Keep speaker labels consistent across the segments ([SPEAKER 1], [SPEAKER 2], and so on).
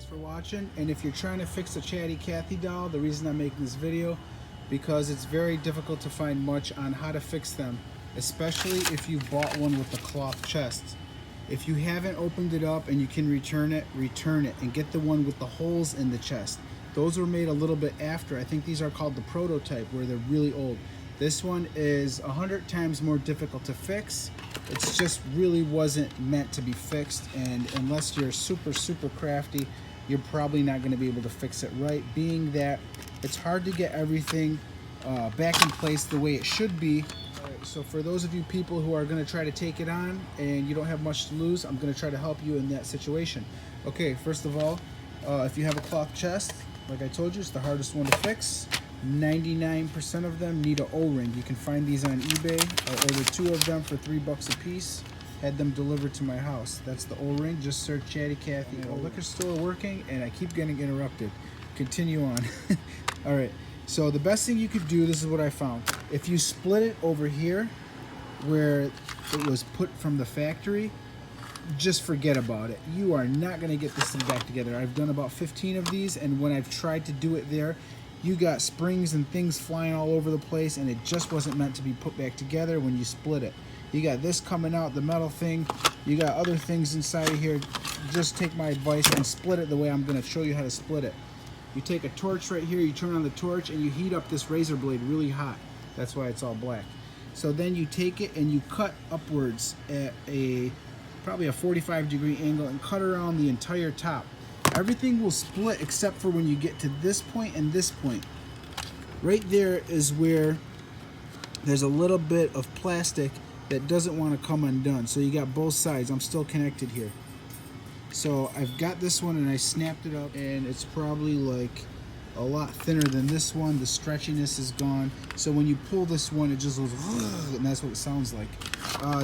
[SPEAKER 1] Thanks for watching. And if you're trying to fix a Chatty Cathy doll, the reason I'm making this video, because it's very difficult to find much on how to fix them, especially if you bought one with the cloth chest. If you haven't opened it up and you can return it and get the one with the holes in the chest. Those were made a little bit after. I think these are called the prototype, where they're really old. This one is 100 times more difficult to fix. It's just really wasn't meant to be fixed, and unless you're super crafty, you're probably not going to be able to fix it right, being that it's hard to get everything back in place the way it should be. So for those of you people who are going to try to take it on and you don't have much to lose, I'm going to try to help you in that situation. Okay, first of all, if you have a cloth chest, like I told you, it's the hardest one to fix. 99% of them need an O-ring. You can find these on eBay. I ordered 2 of them for $3 a piece. Had them delivered to my house. That's the O-ring. Just search Chatty Cathy. The liquor store working, and I keep getting interrupted. Continue on. All right. So the best thing you could do, this is what I found. If you split it over here, where it was put from the factory, just forget about it. You are not going to get this thing back together. I've done about 15 of these, and when I've tried to do it there, you got springs and things flying all over the place, and it just wasn't meant to be put back together when you split it. You got this coming out, the metal thing. You got other things inside of here. Just take my advice and split it the way I'm going to show you how to split it. You take a torch right here, you turn on the torch, and you heat up this razor blade really hot. That's why it's all black. So then you take it and you cut upwards at probably a 45-degree angle and cut around the entire top. Everything will split except for when you get to this point and this point. Right there is where there's a little bit of plastic that doesn't want to come undone. So you got both sides. I'm still connected here. So I've got this one and I snapped it up, and it's probably like a lot thinner than this one. The stretchiness is gone. So when you pull this one, it just goes, and that's what it sounds like.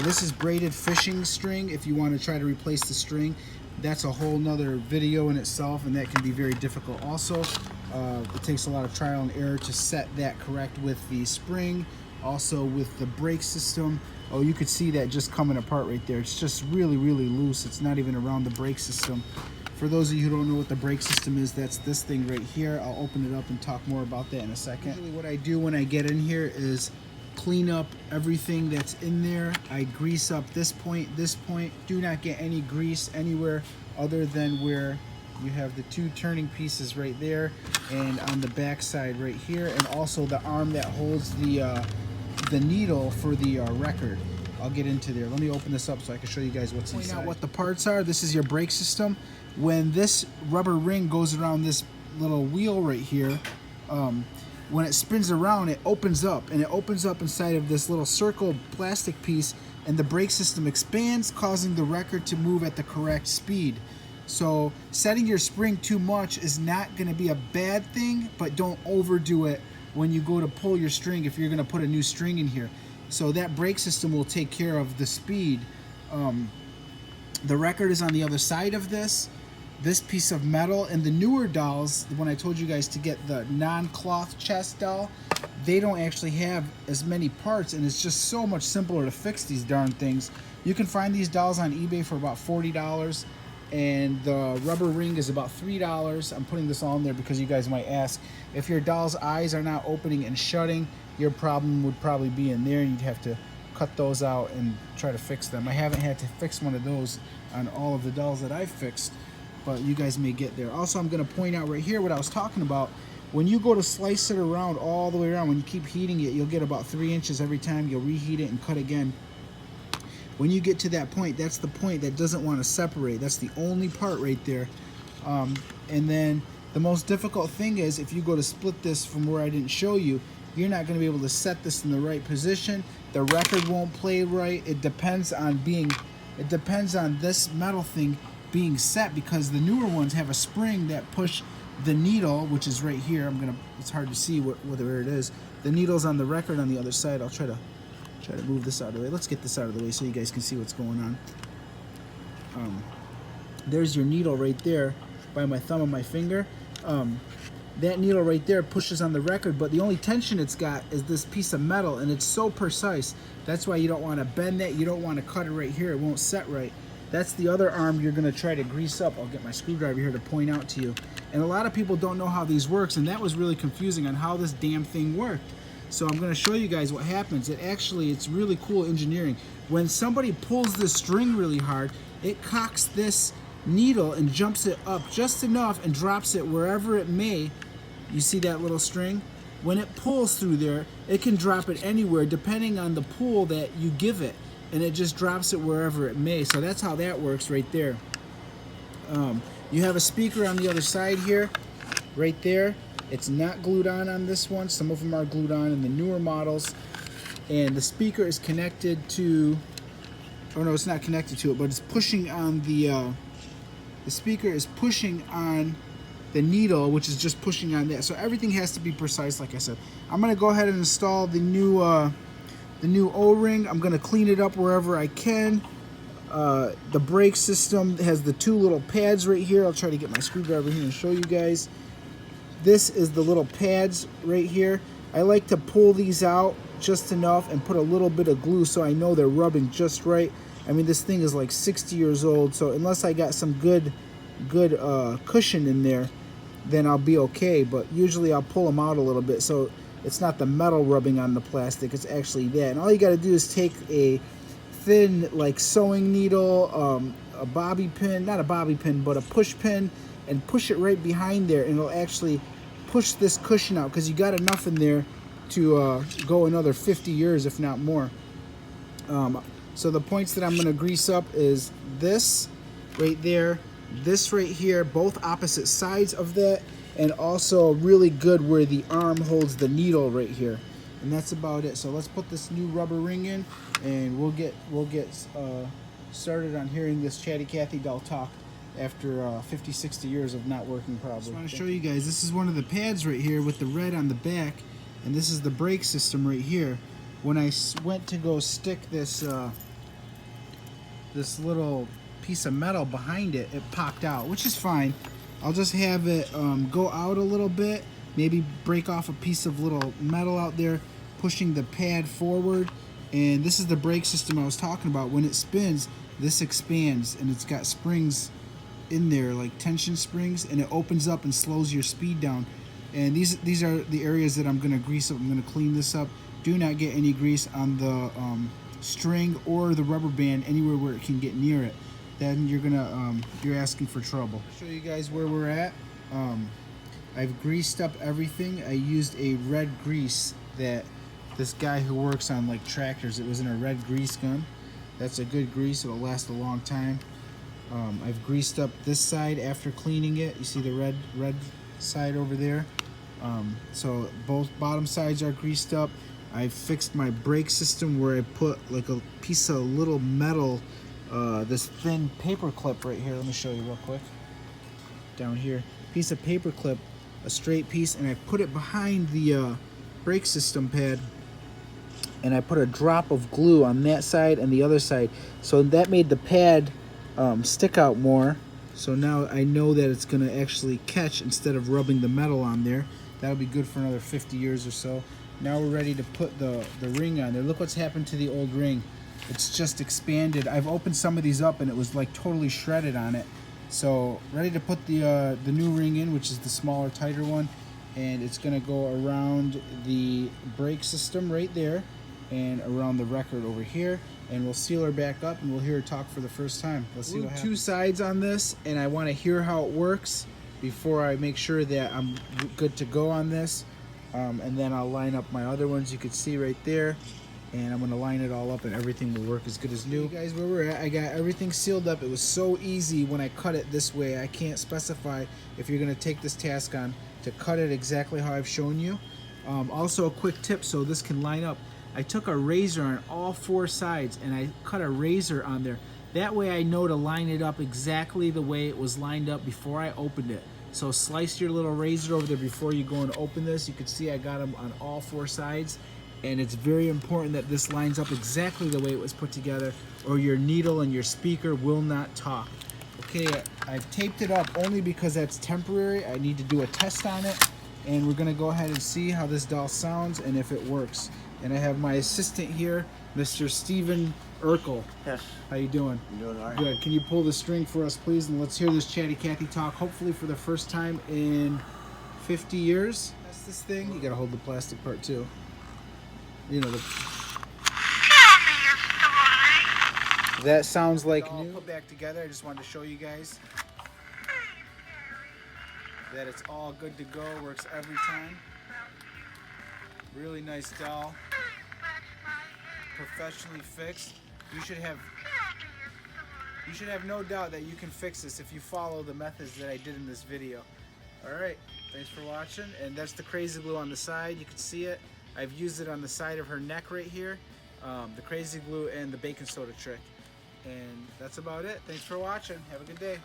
[SPEAKER 1] This is braided fishing string. If you want to try to replace the string, that's a whole nother video in itself, and that can be very difficult also. It takes a lot of trial and error to set that correct with the spring, also with the brake system. Oh, you could see that just coming apart right there. It's just really loose. It's not even around the brake system. For those of you who don't know what the brake system is, that's this thing right here. I'll open it up and talk more about that in a second. Usually what I do when I get in here is clean up everything that's in there. I grease up this point, this point. Do not get any grease anywhere other than where you have the 2 turning pieces right there, and on the back side right here, and also the arm that holds the needle for the record. I'll get into there. Let me open this up so I can show you guys what's inside. Point out what the parts are. This is your brake system. When this rubber ring goes around this little wheel right here, when it spins around, it opens up, and it opens up inside of this little circle plastic piece, and the brake system expands, causing the record to move at the correct speed. So setting your spring too much is not going to be a bad thing, but don't overdo it when you go to pull your string if you're going to put a new string in here. So that brake system will take care of the speed. The record is on the other side of this piece of metal. And the newer dolls, when I told you guys to get the non-cloth chest doll, they don't actually have as many parts, and it's just so much simpler to fix these darn things. You can find these dolls on eBay for about $40, and the rubber ring is about $3. I'm putting this all in there because you guys might ask, if your doll's eyes are not opening and shutting, your problem would probably be in there, and you'd have to cut those out and try to fix them. I haven't had to fix one of those on all of the dolls that I've fixed, but you guys may get there. Also, I'm going to point out right here what I was talking about. When you go to slice it around all the way around, when you keep heating it, you'll get about 3 inches every time. You'll reheat it and cut again. When you get to that point, that's the point that doesn't want to separate. That's the only part right there. And then the most difficult thing is if you go to split this from where I didn't show you, you're not going to be able to set this in the right position. The record won't play right. It depends on this metal thing being set, because the newer ones have a spring that push the needle, which is right here. It's hard to see where it is. The needle's on the record on the other side. I'll try to move this out of the way. Let's get this out of the way so you guys can see what's going on. There's your needle right there by my thumb and my finger. That needle right there pushes on the record, but the only tension it's got is this piece of metal, and it's so precise. That's why you don't want to bend that. You don't want to cut it right here. It won't set right. That's the other arm you're gonna try to grease up. I'll get my screwdriver here to point out to you. And a lot of people don't know how these works, and that was really confusing on how this damn thing worked. So I'm gonna show you guys what happens. It's really cool engineering. When somebody pulls this string really hard, it cocks this needle and jumps it up just enough and drops it wherever it may. You see that little string? When it pulls through there, it can drop it anywhere depending on the pull that you give it, and it just drops it wherever it may. So that's how that works right there. You have a speaker on the other side here, right there. It's not glued on this one. Some of them are glued on in the newer models. And the speaker is connected to, oh no, it's not connected to it, but it's pushing on the speaker is pushing on the needle, which is just pushing on that. So everything has to be precise, like I said. I'm gonna go ahead and install the new O-ring. I'm gonna clean it up wherever I can. The brake system has the two little pads right here. I'll try to get my screwdriver here and show you guys. This is the little pads right here. I like to pull these out just enough and put a little bit of glue so I know they're rubbing just right. I mean, this thing is like 60 years old, so unless I got some good cushion in there, then I'll be okay. But usually I'll pull them out a little bit so it's not the metal rubbing on the plastic, it's actually that. And all you got to do is take a thin like sewing needle, a bobby pin, not a bobby pin, but a push pin, and push it right behind there, and it'll actually push this cushion out, because you got enough in there to go another 50 years, if not more. So the points that I'm going to grease up is this right there, this right here, both opposite sides of that, and also really good where the arm holds the needle right here. And that's about it. So let's put this new rubber ring in, and we'll get started on hearing this Chatty Cathy doll talk after 50, 60 years of not working properly. I just want to show you guys, this is one of the pads right here with the red on the back, and this is the brake system right here. When I went to go stick this this little piece of metal behind it, it popped out, which is fine. I'll just have it go out a little bit, maybe break off a piece of little metal out there, pushing the pad forward. And this is the brake system I was talking about. When it spins, this expands, and it's got springs in there, like tension springs, and it opens up and slows your speed down. And these are the areas that I'm going to grease up. I'm going to clean this up. Do not get any grease on the string or the rubber band anywhere where it can get near it. Then you're asking for trouble. I'll show you guys where we're at. I've greased up everything. I used a red grease that this guy who works on like tractors, it was in a red grease gun. That's a good grease, it'll last a long time. I've greased up this side after cleaning it. You see the red side over there. So both bottom sides are greased up. I fixed my brake system where I put like a piece of little metal, this thin paper clip right here. Let me show you real quick. Down here, piece of paper clip, a straight piece, and I put it behind the brake system pad, and I put a drop of glue on that side and the other side. So that made the pad stick out more. So now I know that it's gonna actually catch instead of rubbing the metal on there. That'll be good for another 50 years or so. Now we're ready to put the ring on there. Look what's happened to the old ring. It's just expanded. I've opened some of these up and it was like totally shredded on it. So ready to put the new ring in, which is the smaller, tighter one. And it's gonna go around the brake system right there and around the record over here. And we'll seal her back up and we'll hear her talk for the first time. Let's see what happens. Two sides on this, and I wanna hear how it works before I make sure that I'm good to go on this. And then I'll line up my other ones you could see right there, and I'm gonna line it all up and everything will work as good as new. You guys, where we're at, I got everything sealed up. It was so easy when I cut it this way. I can't specify if you're gonna take this task on to cut it exactly how I've shown you. Also a quick tip so this can line up. I took a razor on all four sides and I cut a razor on there. That way I know to line it up exactly the way it was lined up before I opened it. So slice your little razor over there before you go and open this. You can see I got them on all four sides, and it's very important that this lines up exactly the way it was put together, or your needle and your speaker will not talk. Okay, I've taped it up only because that's temporary. I need to do a test on it, and we're gonna go ahead and see how this doll sounds and if it works. And I have my assistant here, Mr. Steven Urkel.
[SPEAKER 2] Yes.
[SPEAKER 1] How you doing?
[SPEAKER 2] I'm doing all right.
[SPEAKER 1] Good. Can you pull the string for us, please? And let's hear this Chatty Cathy talk, hopefully for the first time in 50 years. That's this thing. You gotta hold the plastic part too. You know, that sounds like new. Put back together. I just wanted to show you guys that it's all good to go. Works every time. Really nice doll. Professionally fixed. You should have no doubt that you can fix this if you follow the methods that I did in this video. Alright, thanks for watching. And that's the crazy glue on the side. You can see it. I've used it on the side of her neck right here. The crazy glue and the baking soda trick. And that's about it. Thanks for watching. Have a good day.